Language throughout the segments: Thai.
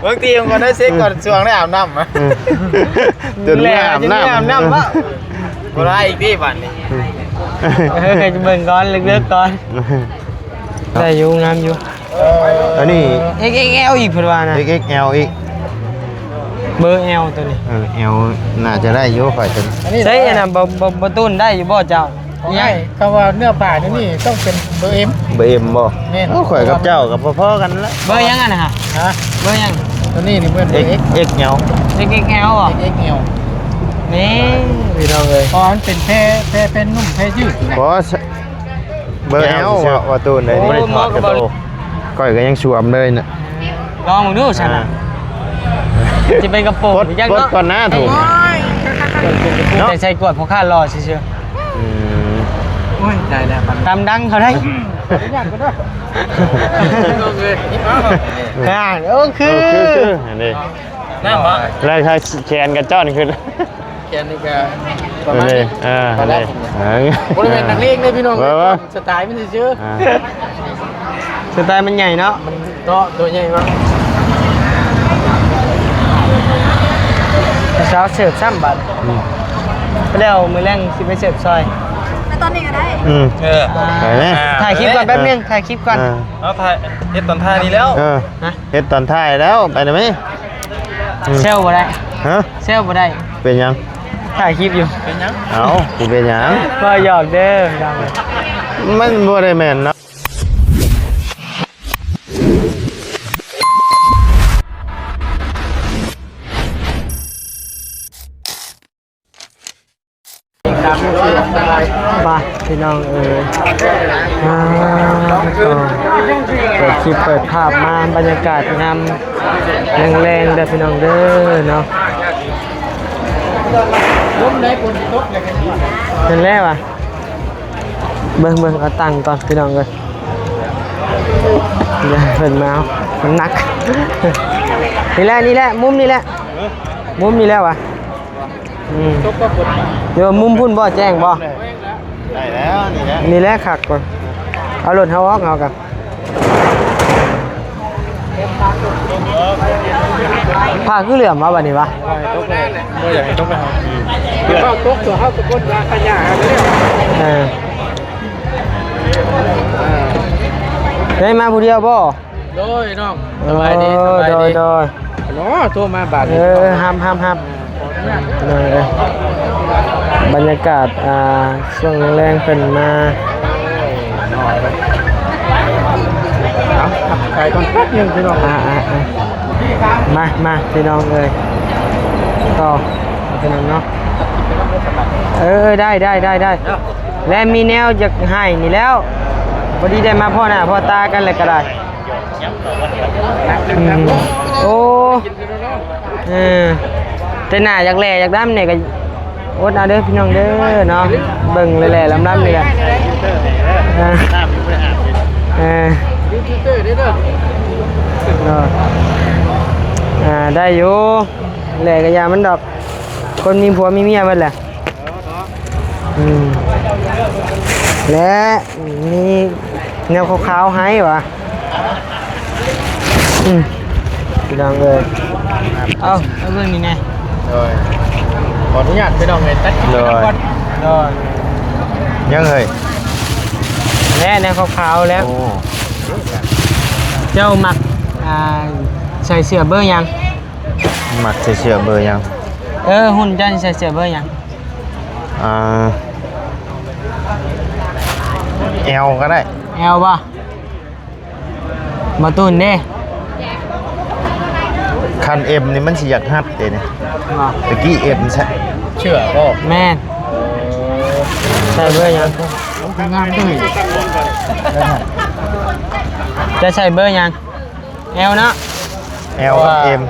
บางทีมันก็ได้เซ็กก่อนช่วงได้อาบน้ำอ่ะจนอาบน้ำ วะก็ได้อีกที่บ้านนี้ เคยจะเบิ่งก่อนเลือกๆก่อนได้อยู่งามอยู่ อันนี้ XXL อีกเพิ่นว่านะ XXL อีก เบอร์ L ตัวนี้ L น่าจะได้อยู่ข่อยจน ใช่อันน่ะบ่ตุ้นได้อยู่บ่เจ้า ใช่คำว่าเนื้อผ้านี่ต้องเป็นเบอร์เอ็ม เบอร์ M บ่ข่อยกับเจ้ากับพ่อๆกันละ เบอร์ยังอ่ะนะฮะ ฮะ เบอร์ยัง ตัวนี้นี่เพื่อนเบอร์ X XL XXL บ่ XXL นี่พี่น้องเอ้ย พอมันเป็นแพร่เป็นนุ่มแพร่ยืด บ่เบอร์ L ว่าตูนได้บ่ได้ถอดกระโตข่อยก็ยังสวมเลยน่ะ ลองดูซั่นน่ะจะเป็นกระโปรงจัง กด เนาะ ก่อนหน้าถูก แต่ใส่กวดเพราะค่ารอซื่อ โอ้ยใจแล้วมัน ๆตามดังเขาได้ ยากก็ได้ คือ อันนี้ น้ำวะ แล้วถ้าแขนกับจ้อนขึ้น แกนี่ก็ป อั ระ น มาณ นี้ นี้ อันนี้ บริเวณนักเลงเลยพี่น้องสไตล์มันจะชื่อ สไตล์มันใหญ่เนาะ มันตัวใหญ่มาก เช้าเสิร์ฟซ้ำบัดไปแล้วมื้อแรงสิไปเสิร์ฟซอย แล้วตอนนี้ก็ได้ ไปไหม ถ่ายคลิปก่อนแป๊บนึงถ่ายคลิปก่อน เอาถ่ายเฮ็ดตอนถ่ายนี้แล้ว เฮ็ดตอนท้ายแล้วไปได้ไหม เซลบ่ได้ ฮะ เซลบ่ได้ เป็นยัง ถ่ายคลิปอยู่ เป็นยัง เอาสิเป็นยัง ก็หยอกเด้อดัง มันบ่ได้แม่นเนาะ มาพี่น้องเอ๋ยเปิดคลิปเปิดภาพมาบรรยากาศงามแรงๆเด้อพี่น้องเด้อเนาะ ล้มได้คนตกเลยกัน เป็นแล้วอ่ะเบิ่งเอาตังค์ก่อนพี่น้องเอ้ยเดี๋ยวเพิ่นมาเอามันหนัก นี่แหละมุมนี่แหละว่ะตกก็กด เดี๋ยวมุมพุ่นบ่แจ้งบ่ ได้แล้วนี่แหละ นี่แหละคักก่อนเอารถเฮาออกเอากับผ้าคือเหลื่อมวะบัดนี้วะ ตกเลยไม่อยากให้ตกไปเขาตกตัวเขาตะกดราขยะกันเลย ได้มาผู้เดียวบ่ โดยน้องสบายดีสบาย โด ดี ย เนาะโทรมาบาท ห้ามเลยบรรยากาศช่วงแรงเป็นมา ใส่ก่อนแป๊บนึงพี่น้อง มาพี่น้องเลยต่อพี่น้องเนาะได้และมีแนวจะให้นี่แล้วพอดีได้มาพ่อหน้าพ่อตากันเลยก็ได้โอ้แต่หน้าอยากแหล่อยากดำเนี่ยก็อดเอาเด้อพี่น้องเด้อเนาะเบิ่งแหล่ๆลำๆนี่แหละได้อยู่แหล่กระยามันดอกคนมีผัวมีเมียมันแหละและมีแนวขาวๆให้วะพี่น้องเลยเอาเรื่องนี้ไง ขออนุญาตพี่น้องเลยตัดคลิปก่อน ยังเฮ้ย และแนวขาวๆแล้วเจ้าหมักใส่เสื้อเบอร์ยัง หมักเชื่อเบอร์ยัง หุ่นเจ้าใส่เสื้อเบอร์ยังL ก็ได้ แอลป่ะมาตุนเด้ คัน M นี่มันสิอยากฮัดเด้นี่ มา ตะกี้ M ใช่ เชื่อก็ แม่นใส่เบอร์ยัง งามด้วย จะใส่เบอร์ยังแอลเนาะ L กับ M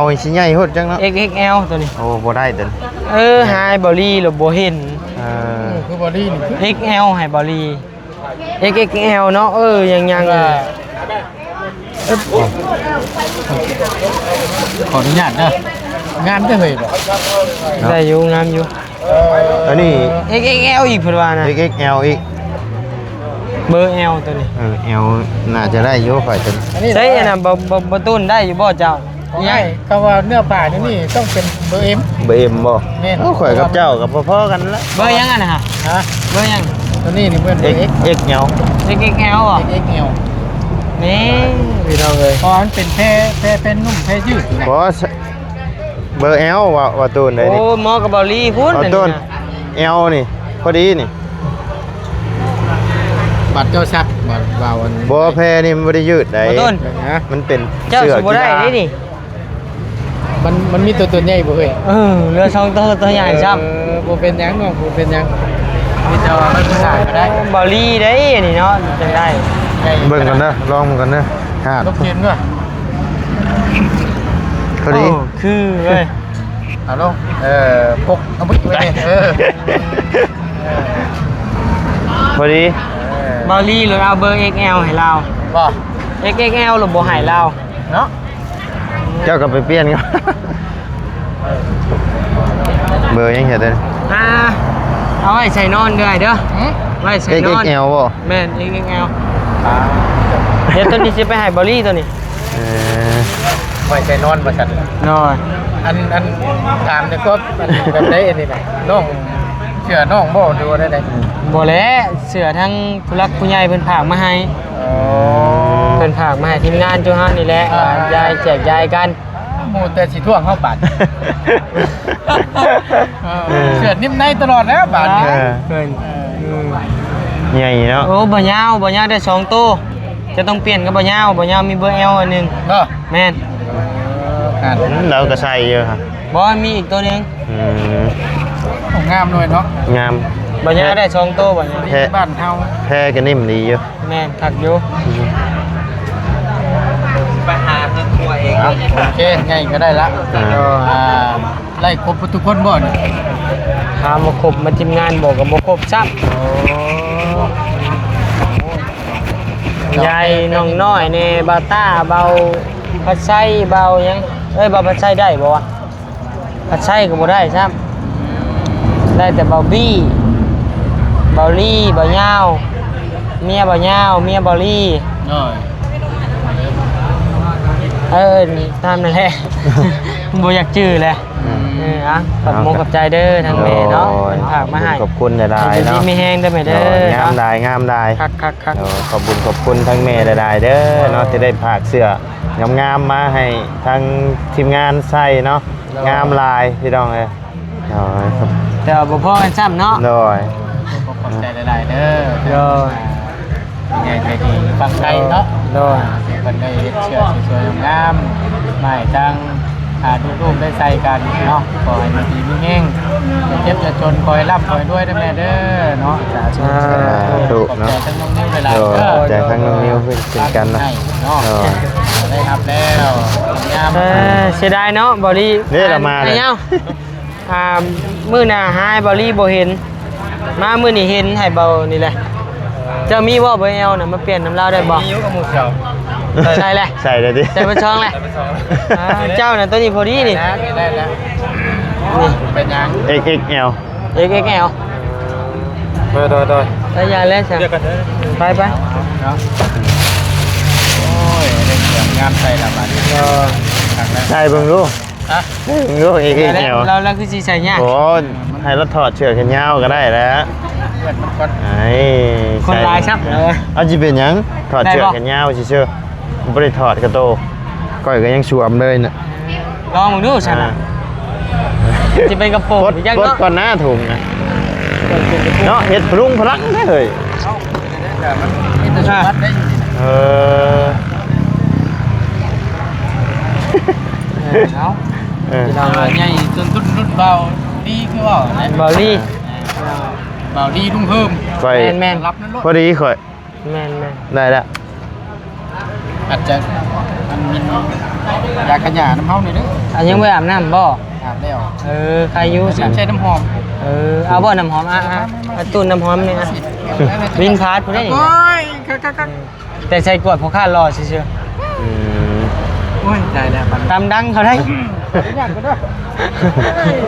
L สิใหญ่โหดจังเนาะ XXL ตัวนี้ โอ้บ่ได้เด้อ ไฮบอรี่หรือโบเห็น คือบอดี้นี่ XL ไฮบอรี่ XXL เนาะยัง ขออนุญาตนะงามได้เลยบ่ ได้อยู่งามอยู่ อันนี้ XXL อีกเพิ่นว่านะ XXL อีก เบอร์ L ตัวนี้ L น่าจะได้อยู่ข่อยจน ใช่อันน่ะบ่ตุ้นได้อยู่บ่เจ้า ง่ายก็ว่าเนื้อป่านี่ต้องเป็นเบอร์เอ็ม เบอร์เอ็มบ่ แม่น ข่อยกับเจ้ากับพ่อๆกันละ เบอร์ยังอ่ะนะฮะ ฮะ เบอร์ยัง ตัวนี้นี่เพื่อนเบอร์ X X เหนียว XXL อ่ะ XXL นี่พี่น้องเลย เพราะมันเป็นเป็นนุ่มแพยืดนะ บ่เบอร์ L ว่าตูนได้ โอ้ นี่ หมอกับบอลลี่พูด เอาต้น L นี่พอดีนี่ บัตรเจ้าซักบัตรวาวัน บ่แพรนี่มันบ่ได้ยืดได้ ต้น นะ มันเป็น เจ้า เสื้อ สุบ กี ได้ ฬา นี่นี่ มันมีตัวใหญ่บ่เฮ้ย เรือช่องตัวใหญ่ซ้ บ่เป็นหยังเนาะบ่เป็นหยังมีแต่ว่ามันสายก็ได้ ำบอลลี่ได้นี่เนาะจังได้ เบิ่งกันนะลองกันนะหาด ลูกเย็นด้วย พอดี โคือเว้ย เอาลงพกเอาไปไว้พอดี บอลลี่หรือเอาเบอร์ XL ให้เรา บ่ XXL หรือบ่ให้เรา เนาะ เจ้าก็ไปเปลี่ยนกันเบอร์ยังเห็นเลย เอาไว้ใส่นอนด้วยเด้อไว้ใส่นอน XXL บ่ แม่น XXL เดี๋ยวตัวนี้สิไปให้บอลลี่ตัวนี้ เออ ไว้ใจนอนบ่ซั่น นอน อันถามเนี่ยก็มันแบบได้อันนี้น่ะน้องเชื่อน้องบ่ดูได้ได บ่แล้วเสือทั้งผู้รักผู้ใหญ่เพิ่นฝากมาให้ อ๋อ เพิ่นฝากมาให้ทีมงานจุฮะนี่แหละยายแจกยายกัน หมู่แต่สิท่วงเข้าบาดเชื่อนิ่มในตลอดแล้วบาดนี้ เพิ่น ใหญ่เนาะ โอ้บ่ยาวได้2ตัวจะต้องเปลี่ยนกับบ่ยาวมีเบอร์ L อันหนึง เนาะ แม่น การ เราก็ใส่เยอะครับ บ่มีอีกตัวหนึง งามเลยเนาะ งาม บ่ยาวได้2ตัวบ่ยาว แพร บ้านเฮา แพรก็นิ่มดีอยู่ แม่นคักอยู่ไปหาเพิ่นตัวเอง โอเคไงก็ได้ละไล่ครบทุกคนบ่นี่ หามาครบมาทีมงานบอกกับบ่ครบซับยายน้องน้อยเน่บาต้าเบาพัดไส้เบายังเบาพัดไส้ได้บ่วะพัดไส้ก็บ่ได้ซับได้แต่เบาบี้เบาลี่เบายาวเมียเบายาวเมียเบาลี่ น้อย ตามนั่นแหละ บ่อยากจื้อแหละขอบมุกกับใจเด้อทางแม่เนาะเป็นผักมาให้ ขอบคุณหลายๆเนาะ มีแห้งได้ไหมเด้อง ามได้งามได้ คัก ขอบคุณทั้งแม่หลายๆเด้อเนาะที่ได้ผากเสื้องามๆมาให้ทั้งทีมงานใส่เนาะงามลายพี่น้องเอ้ยครับ แต่บ่พอกันซ้ำเนาะ โดย ขอบใจหลายๆเด้อ โดย ยังไงใจดีฟังใจเนาะ โดย เพิ่นได้เฮ็ดเชือกสวยๆงามๆไม่จังลูกๆได้ใส่กันเนาะขอให้มันดีมีแห้งอย่าเจ็บอย่าจนคอยร่ำคอยด้วยนะแม่เด้อเนาะสาธุ ถูก ขอบ เนาะ ใจทั้งน้องนิ้วหลาย โด ๆ ย เด้อ ใจทั้งน้องนิ้วเพื่อนเป็นกันเนาะ เนาะ โดย ได้รับแล้วงาม เสียดายเนาะบอลี่ นี่เรามาเลย ไอ้เนามื้อหน้าหายบอลี่บ่เห็นมามื้อนี้เห็นให้เบานี่แหละเจ้ามีบ่เบอร์ L น่ะมาเปลี่ยนน้ำเหล้าได้บ่ มีอยู่กับหมู่เจ้า ใช่แหละ ใส่เลยดิ ใส่ไปช่องเลยเจ้าน่ะตัวนี้พอดีนี่ ได้แล้ว นี่ เป็นยัง XXL XXL โดย แล้วยาแล้วใช่ไป เนาะโอ้ยได้เสียงงามใส่ละบาดนี้ครั้งแรก ใส่เบิ่งดู ฮะ เบิ่งดู XXL เราคือสิใส่ยาก โอ้ให้รถถอดเชือกแขนยาวก็ได้แล้ว เพื่อนมันก็ ไอ้ คนลายซับ เอาจิเป็นหยังถอดเชือก ได้บ่ แขนยาวเชื่อๆบ่ได้ถอดกระโตก้อยก็ยังสวมเลยน่ะ ลองมึงดูฉันน่ะจะเป็นกระโปรง ปลด ยัง ปลด เนาะ ก่อนหน้าถุงนะเนาะเฮ็ดพลุงพลังได้เลย แต่มันมีแต่ชุดวัดได้อยู่นี่นะ เออ เอา เออ ใหญ่จนรุ่นเบาดีคือว่าแหละ บอลี่ เบาดีลุงเพิ่ม ก้อย แมน รับนั่นลูก พอดีข่อย แมน ได้ละ อาจจะมันมียาขยะน้ำเฮานี่เด้อ อันยังไม่อาบน้ำบ่ อาบแล้ว ใครอยู่ฉัน ใช้น้ำหอม เอาบ่น้ำหอมตูนน้ำหอมนี่วินพาร์ทผู้ได้นี่ โอ้ยคัก แต่ใส่กวดพอข้ารอเชื่อ อืม โอ้ยได้แล้วมัน ตามดังเขาได้ อยากก็ได้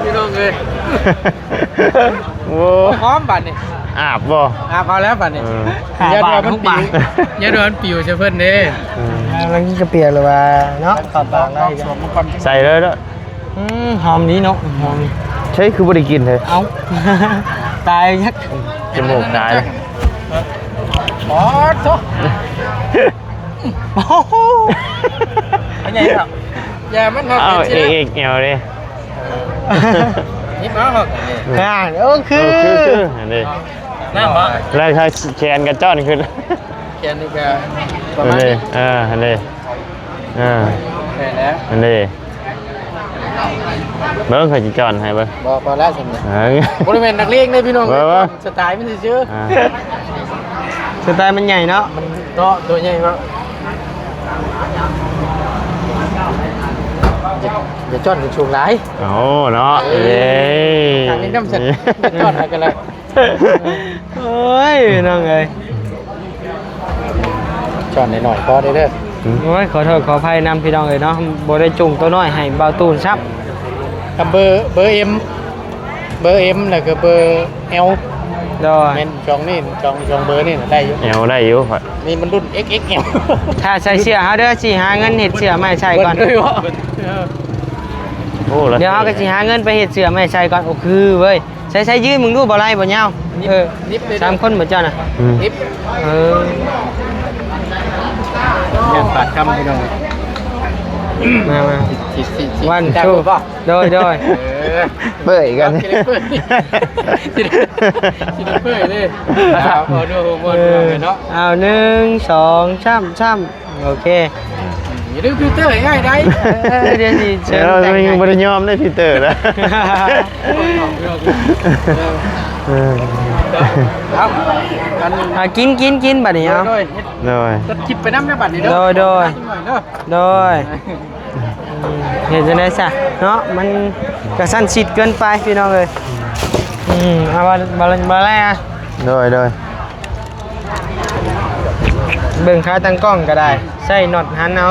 พี่น้องเลย โอ้ หอมบัดนี่ อาบบ่ อาบเอาแล้วบัดนี่ เออ อย่าโดนมันปิวอย่าโดนปิวเชื่อเพิ่นเด้ อืม แล้วนี่ก็เปียกเลยว่าเนาะขอบปากได้จ้ะ ใส่เลยเด้อ หอมนี้เนาะหอมนี้ ใช่คือบ่ได้กินเลย เอ้า ตายยัก จมูกตาย อ๋อโถ่ โอ้โห อันใหญ่ครับอย่ามันหอก เอา เฉย เอกเอวดิ ๆนี่มาหอกนี่ โอ้คือ อันนี้ น้ำบ่ แล้วถ้าแขนกระจ้อนขึ้น แกนี่ก็ป อั ระ น มาณ นี้ นี้ อันนี้ใช่แล้ว อันนี้เบิ้งเคยจิจอนให้เบิ้ง บ่พอแล้วสำเร็จ เอ้ย บริเวณนักเรียนเลยพี่น้อง ว่า สไตล์มันซื่อ อ่า สไตล์มันใหญ่เนาะ ๆมันตัวใหญ่มากอย่าจ้อนกับช่วงหลาย โอ้เนาะเอ้ย ทางนี้น้ำเสร็จจ้อนอะไรกันเลย โอ้ยน้องเอ้ย จ้อนหน่อยๆพอได้เด้อ โอ้ยขอโทษขออภัยนำพี่น้องเอ้ยเนาะบ่ได้จุงตัวน้อยให้เบาตูนซับ กับเบอร์เอ็มแล้วก็เบอร์เอล โดย เมนจองนี่จองเบอร์นี่ได้อยู่ เอวได้อยู่ข่อย นี่มันรุ่น XXL ถ้าใส่เสื้อเฮาเด้อสิหาเงินเฮ็ดเสื้อไม่ใช่ก่อน เบิดเลยวะ โอ้แล้ว เดี๋ยวเฮาก็สิหาเงินไปเฮ็ดเสื้อไม่ใช่ก่อนโอ้คือเว้ยใส่ยืนมึงดูบ่ไรบ่ยาวเออ นิบเลย สามคนบ่เจ้าน่ะ อืม นิบ เออ อย่างปากคำพี่น้อง มา วัน ได้ ชู ป่ะ โดย เปื่อยกัน สิได้เปื่อยเลยเอาดูบนเนาะ เอา1 2 3โอเค อย่าลืมฟิลเตอร์ง่ายได้ เดี๋ยวสิเชิ เดี๋ยว ญ เรา แต่ง ยัง ให้ บ่ได้ยอมได้พี่เตอร์นะเออ ครับกัน กินบัดนี้เอา โดย โดย ตัดคลิปไปน้ำในบัตรนี่เด้อ โดย เด้อ โดยเห็นจังได๋ซะเนาะมันก็สั้นชิดเกินไปพี่น้องเอ้ยเอาบ่แลอ่ะ โดย เบิ่งขาตั้งกล้องก็ได้ใส่น็อตหันเอา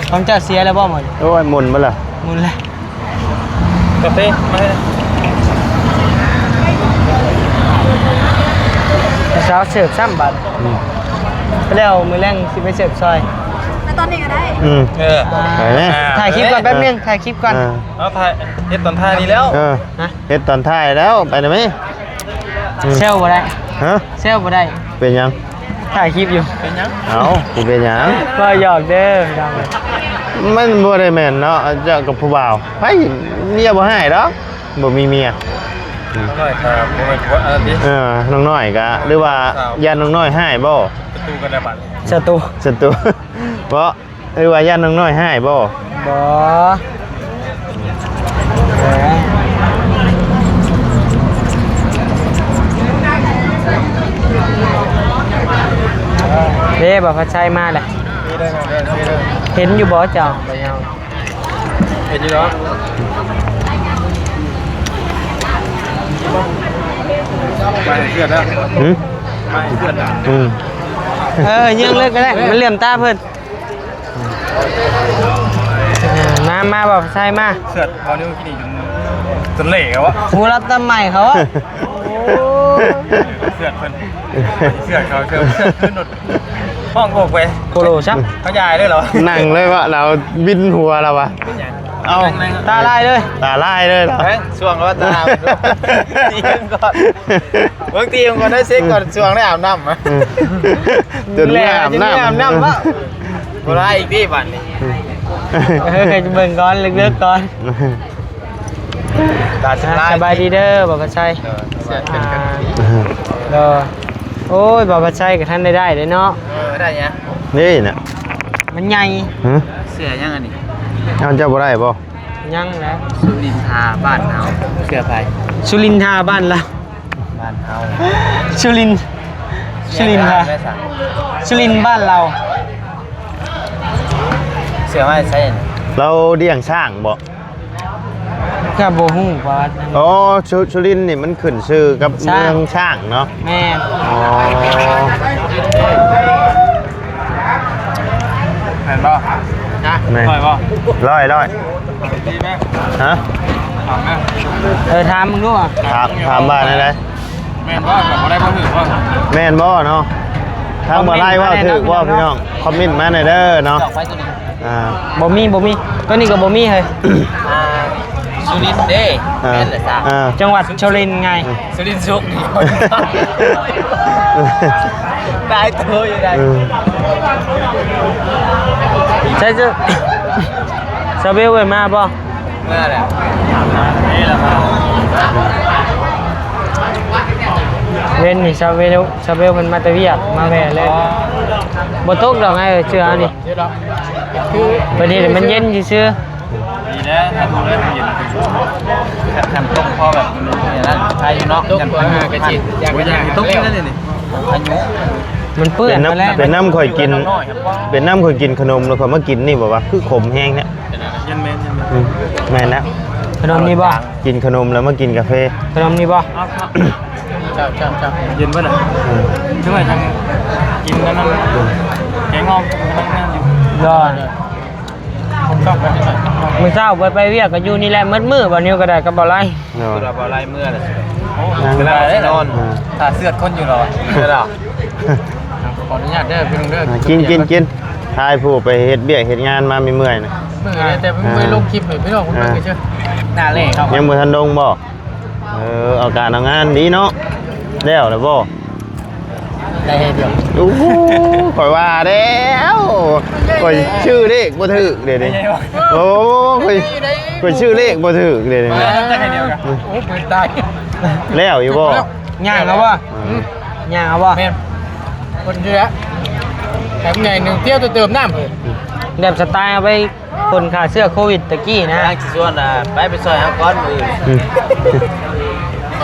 ผมจะเสียแล้วบ่หมด โอ้ยหมุนมาล่ะ มุนเลย กาแฟมาให้ เช้าเสิร์ฟ3 บาทไปแล้วมื้อแรงสิไปเสิร์ฟซอย ไปตอนนี้ก็ได้ ไปไหม ถ่ายคลิปก่อนแป๊บนึงถ่ายคลิปก่อน เอาถ่ายเฮ็ดตอนถ่ายนี้แล้ว นะ เฮ็ดตอนท้ายแล้วไปได้ไหม เซลบ่ได้ ฮะ เซลบ่ได้ เป็นยัง ถ่ายคลิปอยู่ เป็นยัง เอาสิเป็นยัง ว่าหยอกเด้อพี่น้องเอ้ย มันบ่ได้แม่นเนาะเจ้ากับผู้บ่าวไผเมียบ่ให้ดอกบ่มีเมีย หน่อยครับบ่แม่นว่าอันนี้ น้องน้อยก็หรือว่าญาติน้องน้อยให้บ่ ประตูกันได้บัตร ศัตรู ศัตรู เพราะหรือว่าญาติน้องน้อยให้บ่ บ่เด้บ่พระชัยมาแหละเห็นอยู่บ่เจ้า ไปยังเห็นอยู่เนาะไปเพื่อนแล้ว หืม ไปเพื่อนแล้ว ยังเลิกก็ได้มันเหลื่อมตาเพิ่นมาบ่พระชัยมา เสื้อเอานิ้วกินอีกจนเหล่แล้ววะ ผู้รับตำใหม่เขาอะ เสื้อเพิ่นเสื้อเขาขึ้นรถห้องโกกไป โคโลชับ เขายายด้วยเหรอ นั่งเลยว่าเราบินหัวเราวะเอา ตาลายเลย ตาลายเลยเหรอ ช่วงก็ตามตีมก่อนเมื่อตีมก่อนได้เซ็กก่อนช่วงได้อาบน้ำอ่ะ จนไม่อาบน้ำ อาบน้ำวะ โบราณอีกที่บัตรนี่ เบิ่งก่อนลึกๆก่อน ตาสลาย สบายดีเด้อบ่พระชัย เป็นกัน เด้อโอ้ยบ่พระชัยกับท่านได้เด้เนาะ ได้ยัง นี่น่ะ มันใหญ่ ฮะ เสื้อยังอันนี้ เอาเจ้าบ่ได้บ่ ยังแล้ว สุรินทาบ้านเฮาเสื้อไผ่ สุรินทราบ้านเรา บ้านเฮา สุรินทร์ทรา ได้สั่ง สุรินทร์บ้านเรา เสื้อไม้ใช่ เราเลี้ยงช้างบ่ ก็บ่ฮู้ว่า อ๋อชุรินทร์นี่มันขึ้นชื่อกับ ช้าง เมืองช้างเนาะ แม่น อ๋อ เห็นป่ะนะ แม่ ปล่อยป่ะ ร้อย ดีไหม ฮะ ถามไหม ถามมึงดูอ่ะ ถามบ้านได้ แม่นว่าแบบอะไรบ้างถือว่า แม่นบ่เนาะ ทางบ่ไล่ว่าถือว่าพี่น้องคอมเมนต์มาหน่อยเด้อเนาะ ดอกไฟตัวนี้ บ่มีตัวนี้ก็บ่มีเฮ้ย สุรินทร์เด้แม่นเลยจ้ะ จังหวัดชลบุรีไง สุรินทร์สุกนี่ได้ตัวอยู่ได้ ใช่จะซาเบลเว้ยมาบ่ เมื่อแล้วนี่แหละครับ เว้นนี่ซาเบลมันมาแตะเวียกมาแว่เลยบ่ตกดอกไงเชื่อนี่ เดี๋ยวเราคือ ประเดี๋ยวมันเย็นซื่อ ดีนะถ้าดูแล้วมันเย็นทำต้มพอแบบอย่างนั้นใครอยู่นอกต้มตัวกระชิดอยากต้มนั่นนี่อายุ มันเปื้อนมาแล้ว เป็นน้ำข่อยกินเป็นน้ำข่อยกินขนมแล้วข่อยมากินนี่บอกว่าคือขมแห้งเนี่ย ยันเมน แม่นแล้ว ขนมนี่บ่ กินขนมแล้วมากินกาแฟ ขนมนี่บ่ จับเย็นป่ะน่ะช่วยทางกินแล้วนั่นแกงงอมนั่งอยู่ รอ ต้องไปที่ไหน มื้อเช้าไปเวียกก็อยู่นี่แหละมืดมื้อบ่นิ้วก็ได้ก็บ่ไร เนาะ คือเราอะไรเมื่อเลยเวลาได้นอนถ้าเสือดคนอยู่รอได้หรอขออนุญาตเด้อพี่ลุงเด้อ กินทายผู้ไปเฮ็ดเบี้ยเฮ็ดงานมาไม่เมื่อยนะ เมื่อแต่ไม่ลงคลิปเลยพี่น้องคุณไม่เชื่อหน้าเล่ครับ ยังบ่ทันดงบ่เอาการเอางานดีเนาะแล้วบ่ ได้เดียว โอ้โหข่อยว่าแล้วข่อยชื่อเลขบ่ถูกเดี๋ยวนี้โอ้ข่อยชื่อเลขบ่ถูกเดี๋ยวนี้ ได้เดียวกันโอ้เปิดได้ แล้วอยู่บ่ ย่างเอาบ่ย่างเอาบ่ แม่คนเยอะแถมใหญ่หนึ่งเที่ยวเติมน้ำเลย แบบสไตล์เอาไปคนขาเสื้อโควิดตะกี้นะ ทางส่วนไปซอยฮักก้อนมือ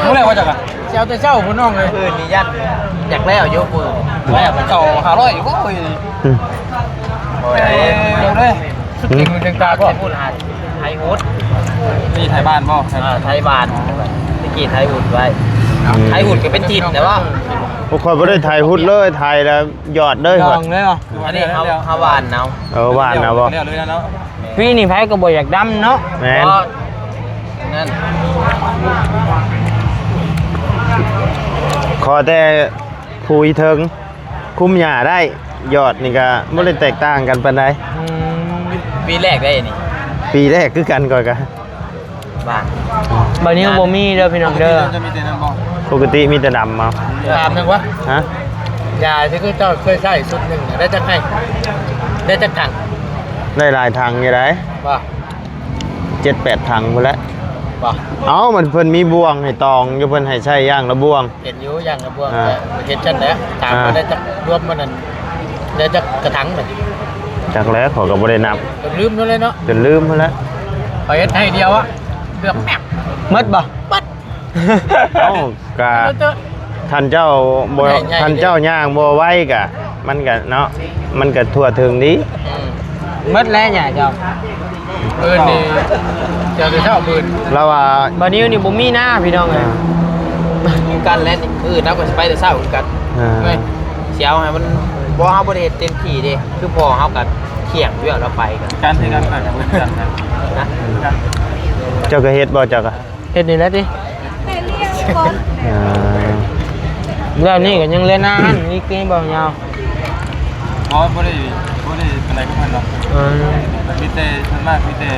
รู้แล้วว่าจักอ่ะเช้าแต่เช้าคุณน้องเลยนี่ยันอยากแล้วยกมือแล้วมันเก่า500อยู่โอ้ยเลยชุดเก่งมันจังตาก็พูดหาไทยฮูดนี่ไทยบ้านบ่ไทยบ้านตะกี้ไทยฮูดไว้ไทยฮูดก็เป็นจิตแต่ว่า พวกข่อยบ่ได้ถ่ายหุ้ดเลยถ่ายแล้วยอดเลย ล ข่อ อย งเลยเหรอ อันนี้เขาหวานเนา หวานนะบ่ พี่นี่ไผก็บ่อยากดำเนาะ แม่น นั่น ขอแต่ผู้อีเทิงคุมหญ้าได้ยอดนี่ก็บ่ได้แตกต่างกันปานใด อืม ปีแรกได้นี่ ปีแรกคือกันก่อนกะ บ้าน บัดนี้บ่มีเด้อพี่น้องเด้อ จะมีแต่น้ำบ่ ปกติมีแต่ดำมา ถามนึงวะ ฮะ ยาที่เจ้าเคยใช้สุดหนึ่งได้จักให้ได้จักถัง ได้หลายทางอยู่ได้ ว่า 7-8ทางพุ่นแหล้ว ว่า เอ้ามันเพิ่นมีบ่วงให้ตองอยู่เพิ่นให้ใช้อย่างละบ่วง เห็นอยู่อย่างกระบวงเห็นชัดแล้วถามมาได้จักรวมมันนั่นได้จักกระถังเลย จากแล้วเขาก็บ่ได้นับ ลืมนั่นเลยเนาะ จนลืมพุ่นแล้ว ไปเฮ็ดให้เดียวอะเลือกแมป หมดบ่ ปัด เอ้ากะท่านเจ้าบ่ท่านเจ้าย่างบ่ไว้กะมันก็เนาะมันก็ทั่วถึงดี หมดแล้วเนี่ยเจ้า ปืนนี่เจ้าจะเช่าปืน แล้วว่า บัดนี้นี่บ่มีหน้าพี่น้องเอ้ย กันแล้วนี่คือนักก็สิไปแต่เช้ากัน อ่า เสียวให้มันบ่เฮาบ่ได้เฮ็ดเต็มที่เด้คือพอเฮาก็เที่ยงเรื่องเราไปกันการที่กันกันนะ เจ้าก็เฮ็ดบ่เจ้าก็ เฮ็ดนี่แหละติ อ่า แล้วนี่ก็ยังเล่นอาหารนี่กินบ่ยาว บ่ได้เป็นไรกับมันหรอก อืม มีแต่ส่วนมากมีแต่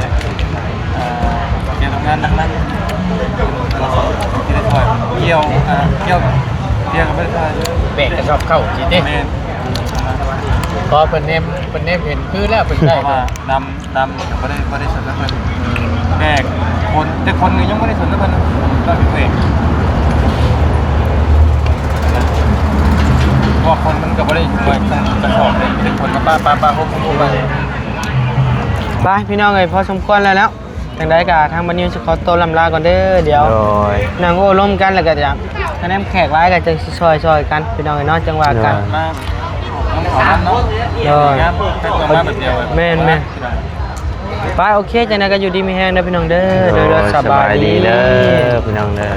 เกี่ยวกับงานนักๆที่ได้ช่วยเกี่ยวกับไม่ได้ช่วย แบกกระสอบเข้าสิเด้ แม่น พอเพิ่นเนมเห็นคือแล้วเพิ่น เพ ได้ ราะว่าดำก็บ่ได้สนกับเพิ่นแบกคนแต่คนนึงยังบ่ได้สนกับเพิ่นก็เป็นเอกเพราะคนมันก็บ่ได้ช่วยตั้งกระสอบเลยเป็นคนมาป้าโฮมไป ไปพี่น้องเอ้ยพอสมควรแล้วแล้วจังได๋ก็ทางบัดนี้สิขอตัวลำลาก่อนเด้อเดี๋ยว โดย นางโอ้ร่วมกันแล้วก็จะคะแนนแขกร้ายกันจะซอยกันพี่น้องเนาะจังหวะกัน มาน้องขอมันเนาะ โดย งานเป็นตัวมาแบบเดียว แม่นไปโอเคจังได๋ก็อยู่ดีมีแฮงเด้อพี่น้องเด้อเด้อสบายดี เด้อพี่น้องเด้อ